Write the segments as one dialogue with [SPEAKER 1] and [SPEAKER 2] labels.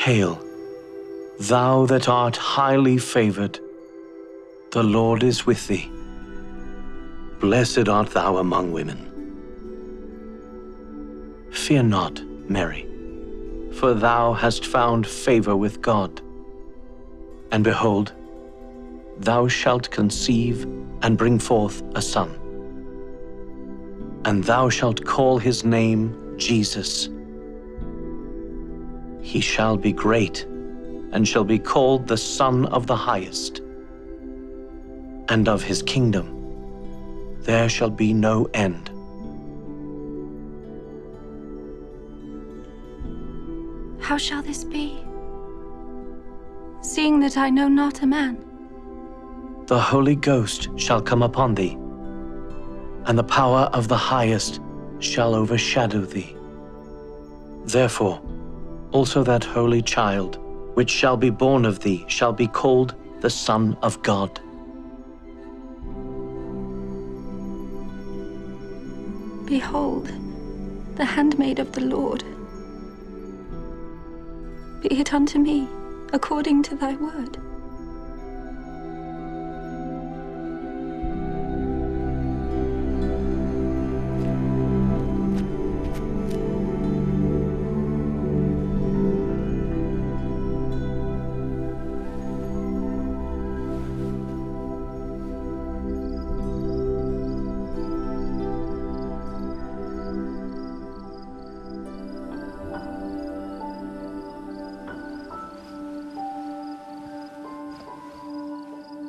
[SPEAKER 1] Hail, thou that art highly favored, the Lord is with thee. Blessed art thou among women. Fear not, Mary, for thou hast found favor with God. And behold, thou shalt conceive and bring forth a son. And thou shalt call his name Jesus. He shall be great, and shall be called the Son of the Highest. And of his kingdom there shall be no end.
[SPEAKER 2] How shall this be, seeing that I know not a man?
[SPEAKER 1] The Holy Ghost shall come upon thee, and the power of the Highest shall overshadow thee. Therefore, also that holy child, which shall be born of thee, shall be called the Son of God.
[SPEAKER 2] Behold, the handmaid of the Lord. Be it unto me according to thy word.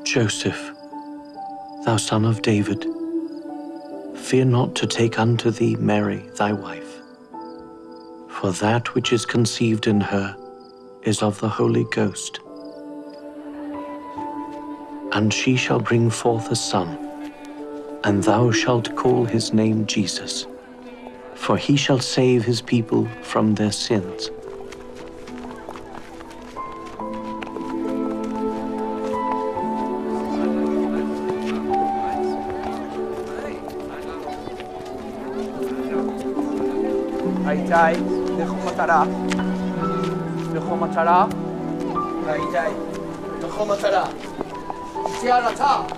[SPEAKER 1] Joseph, thou son of David, fear not to take unto thee Mary thy wife, for that which is conceived in her is of the Holy Ghost. And she shall bring forth a son, and thou shalt call his name Jesus, for he shall save his people from their sins.
[SPEAKER 3] Aitai, Nechomatara, Nechomatara, Aitai, Nechomatara, Tiarata.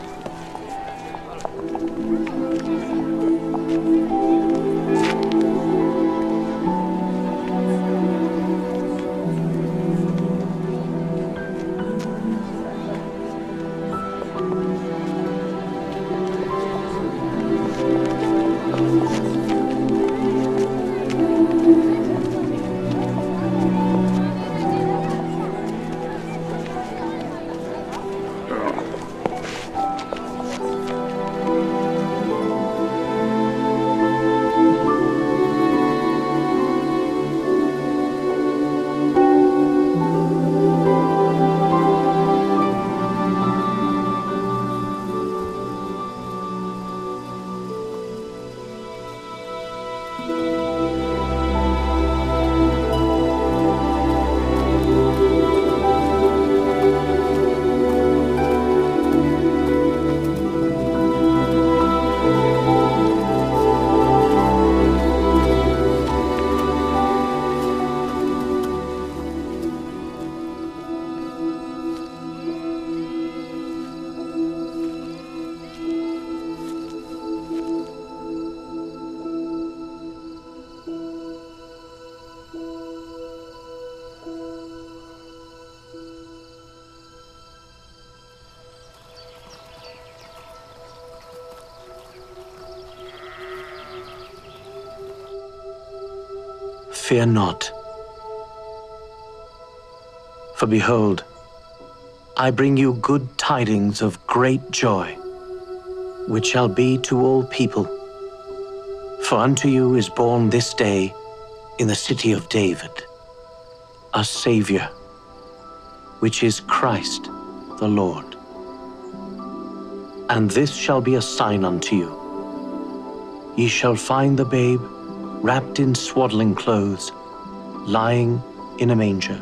[SPEAKER 1] Fear not, for behold, I bring you good tidings of great joy, which shall be to all people. For unto you is born this day in the city of David a Savior, which is Christ the Lord. And this shall be a sign unto you. Ye shall find the babe wrapped in swaddling clothes, lying in a manger.